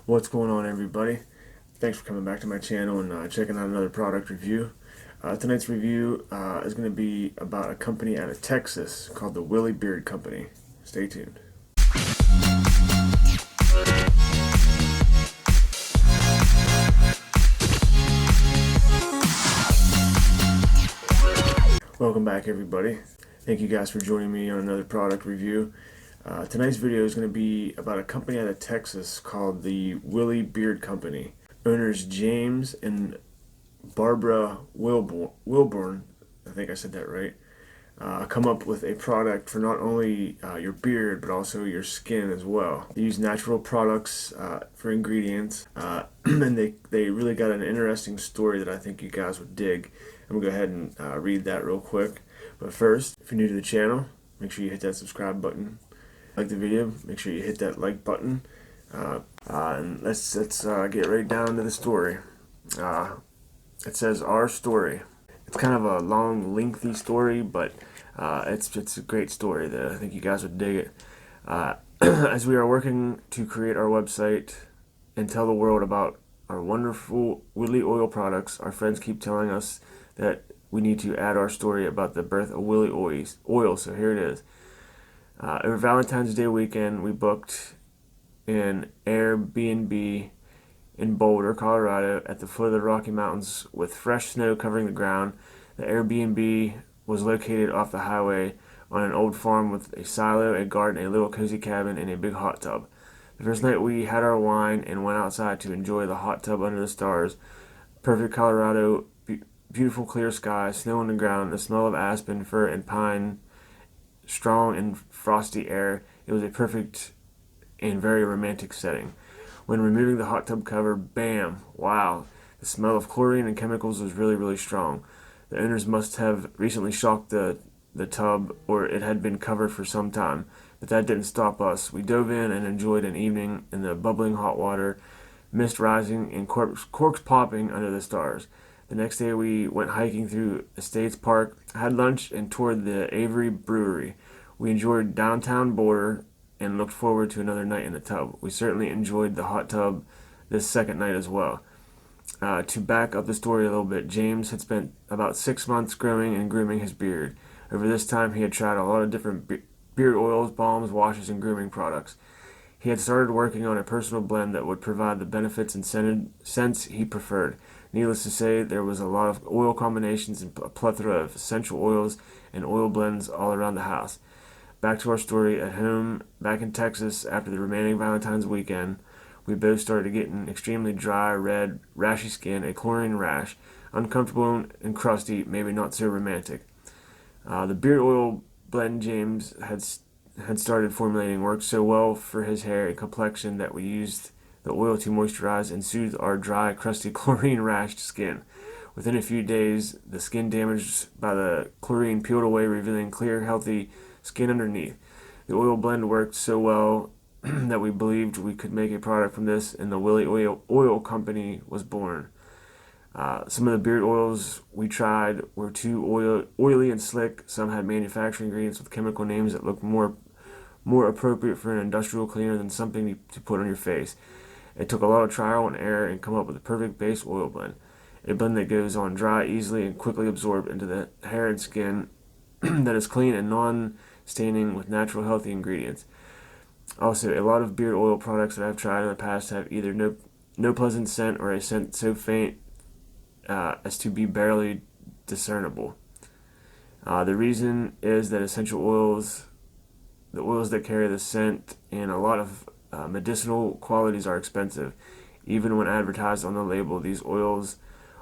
What's going on, everybody? Thanks for coming back to my channel and checking out another product review. Tonight's review is going to be about a company out of Texas called the Willy Beard Company. Stay tuned. Welcome back, everybody. Thank you guys for joining me on another product review. Tonight's video is going to be about a company out of Texas called the Willy Beard Company. Owners James and Barbara Wilborn, I think I said that right, come up with a product for not only your beard but also your skin as well. They use natural products for ingredients, and they really got an interesting story that I think you guys would dig. I'm going to go ahead and read that real quick. But first, if you're new to the channel, make sure you hit that subscribe button. Like the video, make sure you hit that like button. And let's get right down to the story. It says our story. It's kind of a long, lengthy story, but it's a great story that I think you guys would dig it. As we are working to create our website and tell the world about our wonderful Willy Oil products, our friends keep telling us that we need to add our story about the birth of Willy Oil. So here it is. Over Valentine's Day weekend, we booked an Airbnb in Boulder, Colorado, at the foot of the Rocky Mountains with fresh snow covering the ground. The Airbnb was located off the highway on an old farm with a silo, a garden, a little cozy cabin, and a big hot tub. The first night we had our wine and went outside to enjoy the hot tub under the stars. Perfect Colorado, beautiful clear sky, snow on the ground, the smell of aspen, fir, and pine, strong and frosty air. It was a perfect and very romantic setting. When removing the hot tub cover, bam! Wow! The smell of chlorine and chemicals was really, really strong. The owners must have recently shocked the tub, or it had been covered for some time. But that didn't stop us. We dove in and enjoyed an evening in the bubbling hot water, mist rising and corks popping under the stars. The next day we went hiking through Estates Park, had lunch, and toured the Avery Brewery. We enjoyed downtown Boulder and looked forward to another night in the tub. We certainly enjoyed the hot tub this second night as well. To back up the story a little bit, James had spent about 6 months growing and grooming his beard. Over this time, he had tried a lot of different beard oils, balms, washes, and grooming products. He had started working on a personal blend that would provide the benefits and scents he preferred. Needless to say, there was a lot of oil combinations and a plethora of essential oils and oil blends all around the house. Back to our story. At home, back in Texas, after the remaining Valentine's weekend, we both started getting extremely dry, red, rashy skin, a chlorine rash, uncomfortable and crusty, maybe not so romantic. The beard oil blend James had started formulating worked so well for his hair and complexion that we used the oil to moisturize and soothe our dry, crusty, chlorine-rashed skin. Within a few days, the skin damaged by the chlorine peeled away, revealing clear, healthy skin underneath. The oil blend worked so well that we believed we could make a product from this, and the Willy Oil Company was born. Some of the beard oils we tried were too oily and slick. Some had manufacturing ingredients with chemical names that looked more appropriate for an industrial cleaner than something to put on your face. It took a lot of trial and error and come up with a perfect base oil blend. A blend that goes on dry easily and quickly absorbed into the hair and skin that is clean and non-staining with natural healthy ingredients. Also, a lot of beard oil products that I've tried in the past have either no pleasant scent or a scent so faint as to be barely discernible. The reason is that essential oils, the oils that carry the scent and a lot of medicinal qualities, are expensive. Even when advertised on the label, these oils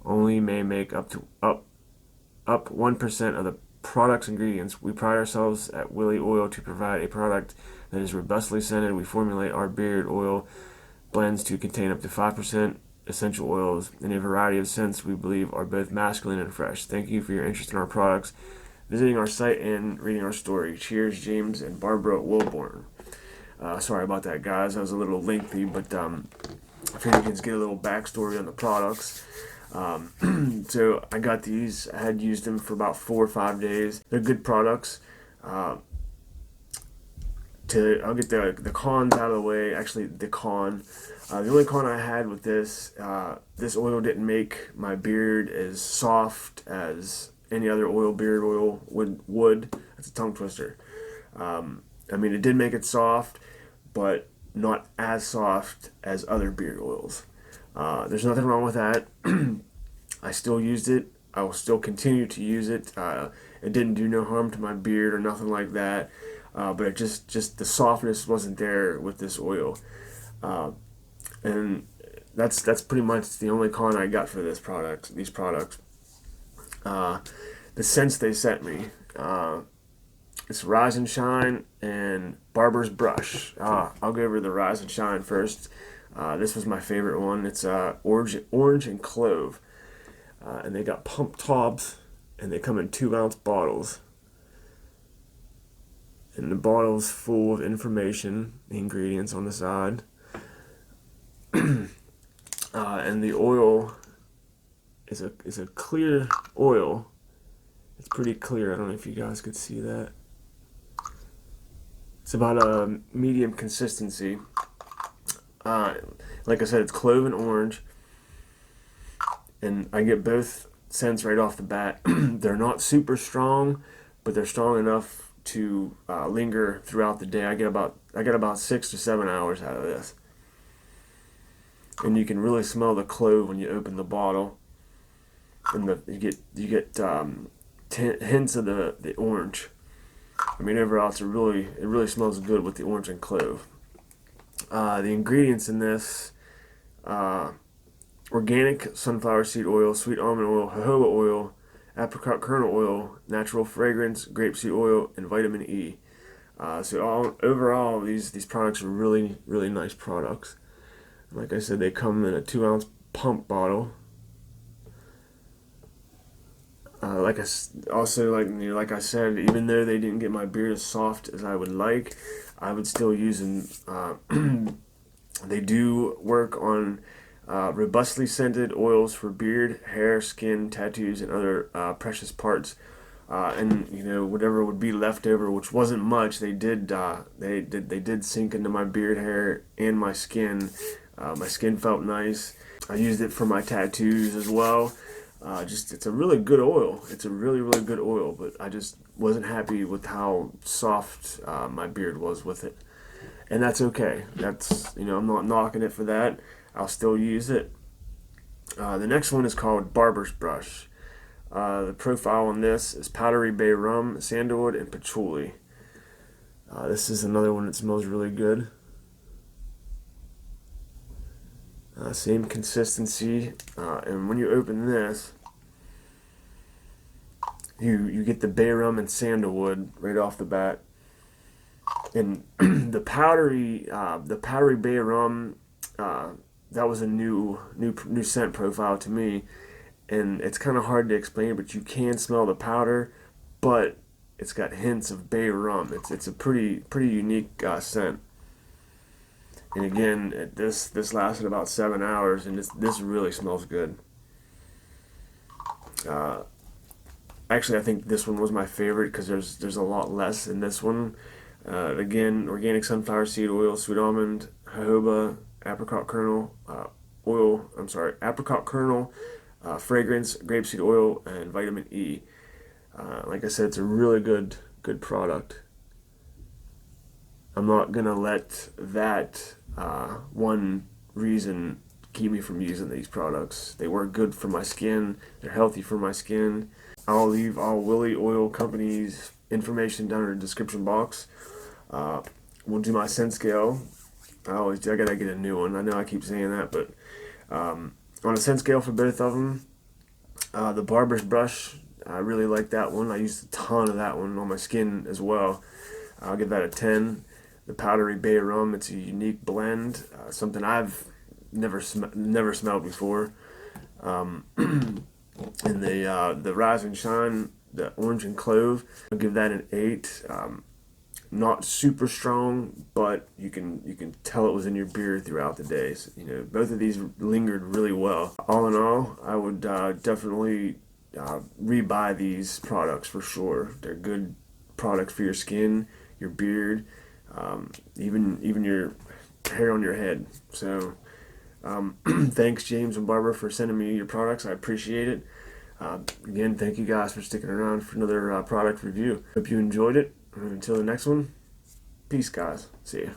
only may make up 1% of the product's ingredients. We pride ourselves at Willy Oil to provide a product that is robustly scented. We formulate our beard oil blends to contain up to 5% essential oils in a variety of scents we believe are both masculine and fresh. Thank you for your interest in our products, visiting our site, and reading our story. Cheers, James and Barbara Wilborn. Sorry about that, guys. That was a little lengthy, but I figured you can get a little backstory on the products. So I got these. I had used them for about 4 or 5 days. They're good products. I'll get the cons out of the way. Actually, the only con I had with this, this oil didn't make my beard as soft as any other beard oil would. That's a tongue twister. I mean, it did make it soft, but not as soft as other beard oils. There's nothing wrong with that. I still used it. I will still continue to use it. It didn't do no harm to my beard or nothing like that. But it just the softness wasn't there with this oil. And that's pretty much the only con I got for these products. The scents they sent me, it's Rise and Shine and Barbers Brush. I'll go over the Rise and Shine first. This was my favorite one. It's orange and clove, and they got pump tops, and they come in 2-ounce bottles. And the bottle's full of information, the ingredients on the side. And the oil is a clear oil. It's pretty clear. I don't know if you guys could see that. It's about a medium consistency. Like I said, it's clove and orange. And I get both scents right off the bat. They're not super strong, but they're strong enough to linger throughout the day. I get about 6 to 7 hours out of this. And you can really smell the clove when you open the bottle, and you get hints of the orange. I mean, overall, it really smells good with the orange and clove. The ingredients in this: organic sunflower seed oil, sweet almond oil, jojoba oil, apricot kernel oil, natural fragrance, grapeseed oil, and vitamin E. So overall, these products are really nice products. Like I said, they come in a 2-ounce pump bottle. Like I said, even though they didn't get my beard as soft as I would like, I would still use them. They do work on robustly scented oils for beard, hair, skin, tattoos, and other precious parts. And whatever would be left over, which wasn't much, they did sink into my beard hair and my skin. My skin felt nice. I used it for my tattoos as well. It's a really good oil. It's a really good oil, but I just wasn't happy with how soft my beard was with it. And that's okay. I'm not knocking it for that. I'll still use it. The next one is called Barbers Brush. The profile on this is powdery bay rum, sandalwood, and patchouli. This is another one that smells really good. Same consistency, and when you open this, you get the bay rum and sandalwood right off the bat, and the powdery bay rum, that was a new scent profile to me, and it's kind of hard to explain, but you can smell the powder, but it's got hints of bay rum. It's a pretty unique scent. And again, this lasted about 7 hours, and this really smells good. Actually, I think this one was my favorite because there's a lot less in this one. Again, organic sunflower seed oil, sweet almond, jojoba, apricot kernel fragrance, grapeseed oil, and vitamin E. Like I said, it's a really good product. I'm not gonna let that one reason keep me from using these products. They work good for my skin. They're healthy for my skin. I'll leave all Willy Oil Company's information down in the description box. We'll do my scent scale. I gotta get a new one. I know I keep saying that, but on a scent scale for both of them, the Barbers Brush, I really like that one. I used a ton of that one on my skin as well. I'll give that a 10. The powdery bay rum, it's a unique blend, something I've never smelled before. And the Rise and Shine, the orange and clove, I'll give that an 8. Not super strong, but you can tell it was in your beard throughout the day. So, both of these lingered really well. All in all, I would definitely rebuy these products for sure. They're good products for your skin, your beard, even your hair on your head. So thanks James and Barbara for sending me your products. I appreciate it. Again, thank you guys for sticking around for another product review. Hope you enjoyed it. Until the next one, peace guys. See ya.